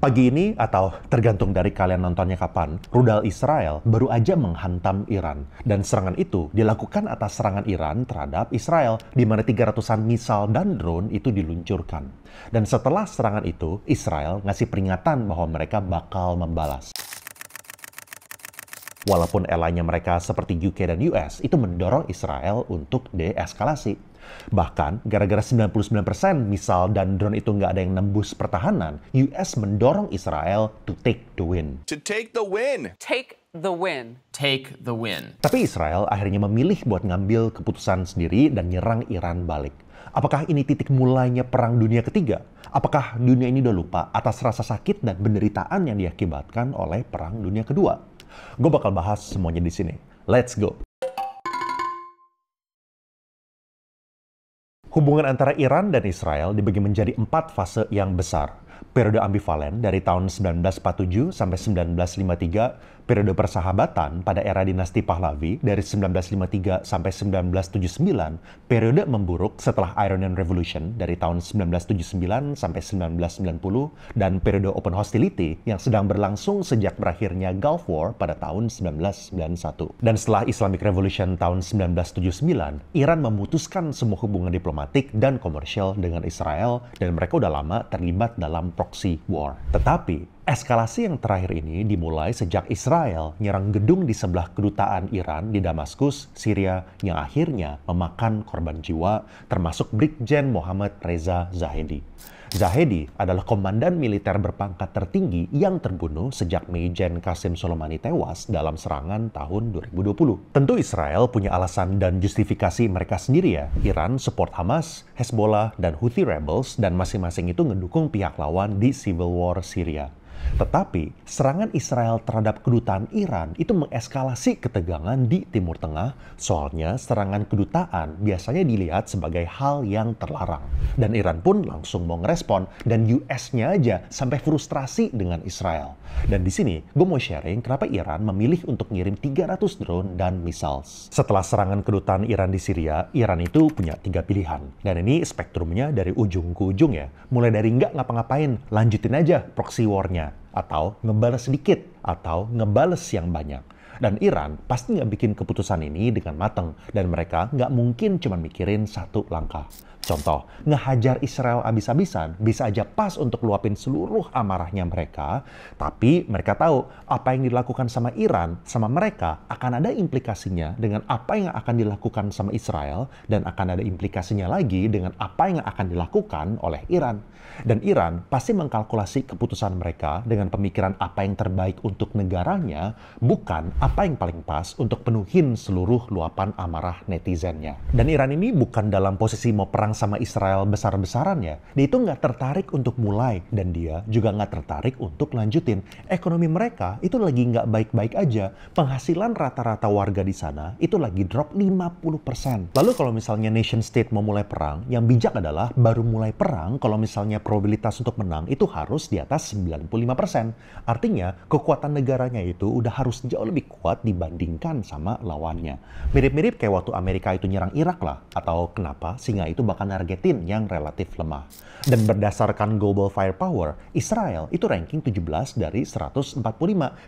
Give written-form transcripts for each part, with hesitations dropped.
Pagi ini, atau tergantung dari kalian nontonnya kapan, rudal Israel baru aja menghantam Iran. Dan serangan itu dilakukan atas serangan Iran terhadap Israel, di mana 300-an misal dan drone itu diluncurkan. Dan setelah serangan itu, Israel ngasih peringatan bahwa mereka bakal membalas. Walaupun alanya mereka seperti UK dan US itu mendorong Israel untuk deeskalasi. Bahkan, gara-gara 99% misal dan drone itu nggak ada yang nembus pertahanan, US mendorong Israel to take the win. To take the win. Take the win. Take the win. Tapi Israel akhirnya memilih buat ngambil keputusan sendiri dan nyerang Iran balik. Apakah ini titik mulainya Perang Dunia Ketiga? Apakah dunia ini udah lupa atas rasa sakit dan penderitaan yang diakibatkan oleh Perang Dunia Kedua? Gue bakal bahas semuanya di sini. Let's go! Hubungan antara Iran dan Israel dibagi menjadi 4 fase yang besar. Periode ambivalen dari tahun 1947 sampai 1953, periode persahabatan pada era dinasti Pahlavi dari 1953 sampai 1979, periode memburuk setelah Iranian Revolution dari tahun 1979 sampai 1990, dan periode open hostility yang sedang berlangsung sejak berakhirnya Gulf War pada tahun 1991. Dan setelah Islamic Revolution tahun 1979, Iran memutuskan semua hubungan diplomatik dan komersial dengan Israel, dan mereka udah lama terlibat dalam proxy war. Tetapi, eskalasi yang terakhir ini dimulai sejak Israel nyerang gedung di sebelah kedutaan Iran di Damaskus, Syria, yang akhirnya memakan korban jiwa, termasuk Brigjen Mohammad Reza Zahedi. Zahedi adalah komandan militer berpangkat tertinggi yang terbunuh sejak Maijen Qasem Soleimani tewas dalam serangan tahun 2020. Tentu Israel punya alasan dan justifikasi mereka sendiri ya. Iran support Hamas, Hezbollah, dan Houthi rebels, dan masing-masing itu ngedukung pihak lawan di Civil War Syria. Tetapi, serangan Israel terhadap kedutaan Iran itu mengeskalasi ketegangan di Timur Tengah, soalnya serangan kedutaan biasanya dilihat sebagai hal yang terlarang. Dan Iran pun langsung mau ngerespon, dan US-nya aja sampai frustrasi dengan Israel. Dan di sini, gue mau sharing kenapa Iran memilih untuk ngirim 300 drone dan missiles. Setelah serangan kedutaan Iran di Syria, Iran itu punya 3 pilihan. Dan ini spektrumnya dari ujung ke ujung ya. Mulai dari nggak ngapa-ngapain, lanjutin aja proxy war-nya. Atau ngebales sedikit, atau ngebales yang banyak. Dan Iran pasti nggak bikin keputusan ini dengan matang, dan mereka nggak mungkin cuma mikirin satu langkah. Contoh, ngehajar Israel abis-abisan bisa aja pas untuk luapin seluruh amarahnya mereka, tapi mereka tahu apa yang dilakukan sama Iran, sama mereka akan ada implikasinya dengan apa yang akan dilakukan sama Israel, dan akan ada implikasinya lagi dengan apa yang akan dilakukan oleh Iran. Dan Iran pasti mengkalkulasi keputusan mereka dengan pemikiran apa yang terbaik untuk negaranya, bukan apa yang paling pas untuk penuhin seluruh luapan amarah netizennya. Dan Iran ini bukan dalam posisi mau perang sama Israel besar-besaran ya. Dia itu nggak tertarik untuk mulai, dan dia juga nggak tertarik untuk lanjutin. Ekonomi mereka itu lagi nggak baik-baik aja. Penghasilan rata-rata warga di sana itu lagi drop 50%. Lalu kalau misalnya nation state mau mulai perang, yang bijak adalah baru mulai perang kalau misalnya probabilitas untuk menang itu harus di atas 95%. Artinya, kekuatan negaranya itu udah harus jauh lebih kuat dibandingkan sama lawannya. Mirip-mirip kayak waktu Amerika itu nyerang Irak lah, atau kenapa singa itu bakal nargetin yang relatif lemah. Dan berdasarkan global firepower, Israel itu ranking 17 dari 145,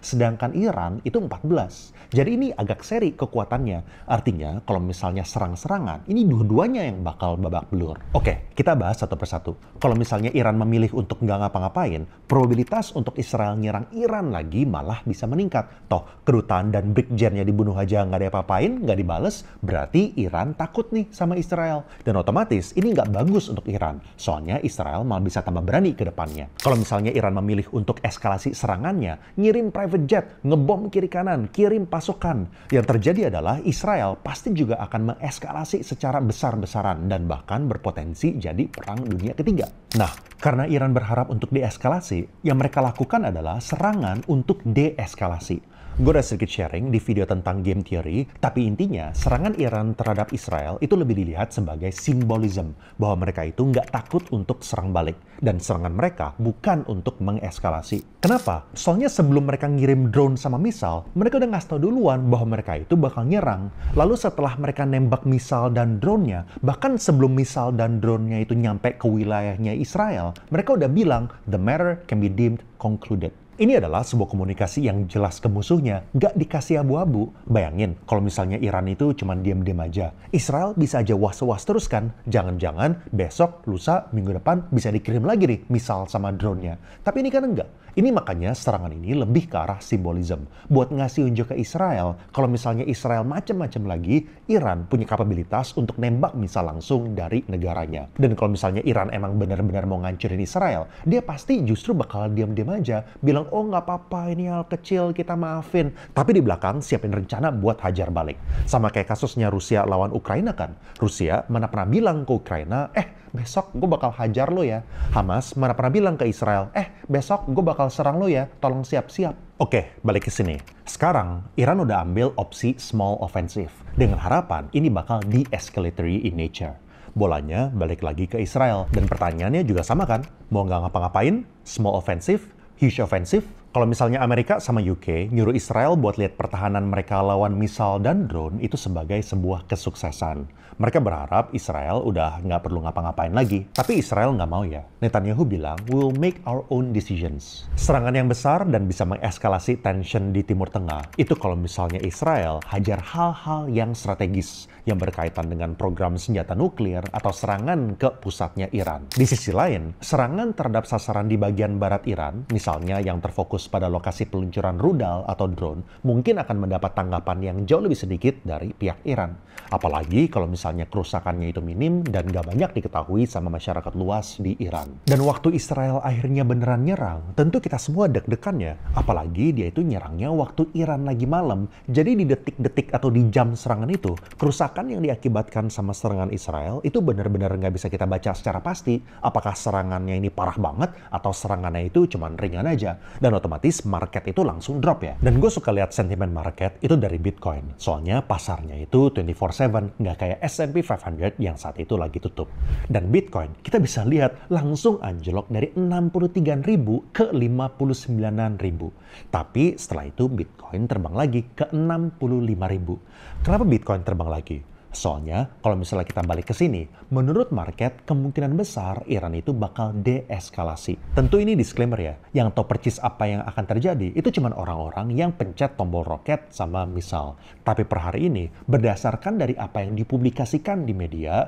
sedangkan Iran itu 14. Jadi ini agak seri kekuatannya. Artinya, kalau misalnya serang-serangan, ini dua-duanya yang bakal babak belur. Oke, kita bahas satu persatu. Kalau misalnya Iran memilih untuk nggak ngapa-ngapain, probabilitas untuk Israel nyerang Iran lagi malah bisa meningkat. Toh, kedutaan dan brigjennya dibunuh aja nggak ada apa-apain, nggak dibales, berarti Iran takut nih sama Israel. Dan otomatis, ini nggak bagus untuk Iran. Soalnya Israel malah bisa tambah berani ke depannya. Kalau misalnya Iran memilih untuk eskalasi serangannya, ngirim private jet, ngebom kiri kanan, kirim pasukan, yang terjadi adalah Israel pasti juga akan mengeskalasi secara besar-besaran dan bahkan berpotensi jadi Perang Dunia Ketiga. Nah, karena Iran berharap untuk deeskalasi, yang mereka lakukan adalah serangan untuk deeskalasi. Gue udah sedikit sharing di video tentang game theory, tapi intinya serangan Iran terhadap Israel itu lebih dilihat sebagai simbolisme bahwa mereka itu nggak takut untuk serang balik. Dan serangan mereka bukan untuk mengeskalasi. Kenapa? Soalnya sebelum mereka ngirim drone sama misal, mereka udah ngasih tau duluan bahwa mereka itu bakal nyerang. Lalu setelah mereka nembak misal dan drone-nya, bahkan sebelum misal dan drone-nya itu nyampe ke wilayahnya Israel, mereka udah bilang, the matter can be deemed concluded. Ini adalah sebuah komunikasi yang jelas ke musuhnya, nggak dikasih abu-abu. Bayangin, kalau misalnya Iran itu cuma diam-diam aja. Israel bisa aja was-was terus kan? Jangan-jangan besok, lusa, minggu depan bisa dikirim lagi nih, misal sama drone-nya. Tapi ini kan enggak. Ini makanya serangan ini lebih ke arah simbolisme. Buat ngasih unjuk ke Israel, kalau misalnya Israel macam-macam lagi, Iran punya kapabilitas untuk nembak misal langsung dari negaranya. Dan kalau misalnya Iran emang benar-benar mau ngancurin Israel, dia pasti justru bakal diam-diam aja, bilang, oh nggak apa-apa, ini hal kecil, kita maafin. Tapi di belakang siapin rencana buat hajar balik. Sama kayak kasusnya Rusia lawan Ukraina kan. Rusia mana pernah bilang ke Ukraina, besok gue bakal hajar lo ya. Hamas mana pernah bilang ke Israel, besok gue bakal serang lo ya, tolong siap-siap. Oke, balik ke sini. Sekarang, Iran udah ambil opsi small offensive. Dengan harapan ini bakal de-escalatory in nature. Bolanya balik lagi ke Israel. Dan pertanyaannya juga sama kan? Mau nggak ngapa-ngapain? Small offensive? Huge offensive? Kalau misalnya Amerika sama UK nyuruh Israel buat lihat pertahanan mereka lawan misal dan drone itu sebagai sebuah kesuksesan. Mereka berharap Israel udah nggak perlu ngapa-ngapain lagi. Tapi Israel nggak mau ya. Netanyahu bilang, we'll make our own decisions. Serangan yang besar dan bisa mengeskalasi tension di Timur Tengah, itu kalau misalnya Israel hajar hal-hal yang strategis yang berkaitan dengan program senjata nuklir atau serangan ke pusatnya Iran. Di sisi lain, serangan terhadap sasaran di bagian barat Iran, misalnya yang terfokus pada lokasi peluncuran rudal atau drone, mungkin akan mendapat tanggapan yang jauh lebih sedikit dari pihak Iran. Apalagi kalau misalnya kerusakannya itu minim dan gak banyak diketahui sama masyarakat luas di Iran. Dan waktu Israel akhirnya beneran nyerang, tentu kita semua deg-degan ya. Apalagi dia itu nyerangnya waktu Iran lagi malam. Jadi di detik-detik atau di jam serangan itu, kerusakan yang diakibatkan sama serangan Israel itu benar-benar nggak bisa kita baca secara pasti. Apakah serangannya ini parah banget atau serangannya itu cuma ringan aja. Dan otomatis market itu langsung drop ya. Dan gue suka lihat sentimen market itu dari Bitcoin. Soalnya pasarnya itu 24/7, nggak kayak S&P 500 yang saat itu lagi tutup. Dan Bitcoin kita bisa lihat langsung anjlok dari 63.000 ke 59.000. Tapi setelah itu Bitcoin terbang lagi ke 65.000. Kenapa Bitcoin terbang lagi? Soalnya, kalau misalnya kita balik ke sini, menurut market, kemungkinan besar Iran itu bakal deeskalasi. Tentu ini disclaimer ya, yang tahu percis apa yang akan terjadi, itu cuma orang-orang yang pencet tombol roket sama misal. Tapi per hari ini, berdasarkan dari apa yang dipublikasikan di media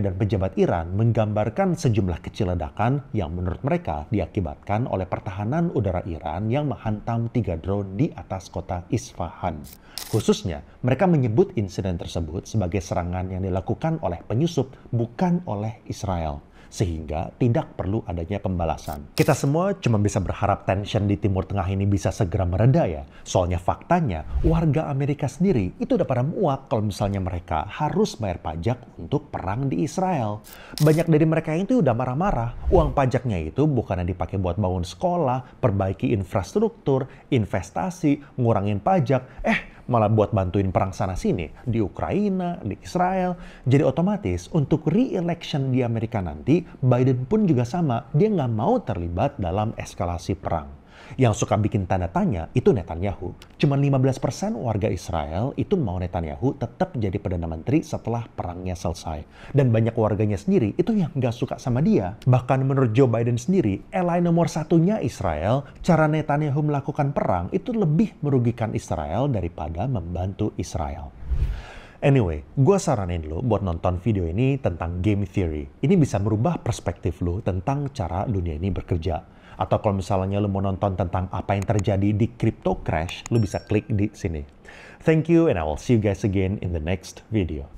dan pejabat Iran menggambarkan sejumlah kecil ledakan yang menurut mereka diakibatkan oleh pertahanan udara Iran yang menghantam 3 drone di atas kota Isfahan. Khususnya, mereka menyebut insiden tersebut sebagai serangan yang dilakukan oleh penyusup, bukan oleh Israel. Sehingga tidak perlu adanya pembalasan. Kita semua cuma bisa berharap tension di Timur Tengah ini bisa segera mereda ya. Soalnya faktanya, warga Amerika sendiri itu udah pada muak kalau misalnya mereka harus bayar pajak untuk perang di Israel. Banyak dari mereka itu udah marah-marah. Uang pajaknya itu bukannya dipakai buat bangun sekolah, perbaiki infrastruktur, investasi, ngurangin pajak, malah buat bantuin perang sana-sini di Ukraina, di Israel. Jadi otomatis untuk re-election di Amerika nanti, Biden pun juga sama. Dia nggak mau terlibat dalam eskalasi perang. Yang suka bikin tanda tanya itu Netanyahu. Cuma 15% warga Israel itu mau Netanyahu tetap jadi Perdana Menteri setelah perangnya selesai. Dan banyak warganya sendiri itu yang nggak suka sama dia. Bahkan menurut Joe Biden sendiri, ally nomor satunya Israel, cara Netanyahu melakukan perang itu lebih merugikan Israel daripada membantu Israel. Anyway, gue saranin lo buat nonton video ini tentang game theory. Ini bisa merubah perspektif lo tentang cara dunia ini bekerja. Atau kalau misalnya lo mau nonton tentang apa yang terjadi di crypto crash, lo bisa klik di sini. Thank you and I will see you guys again in the next video.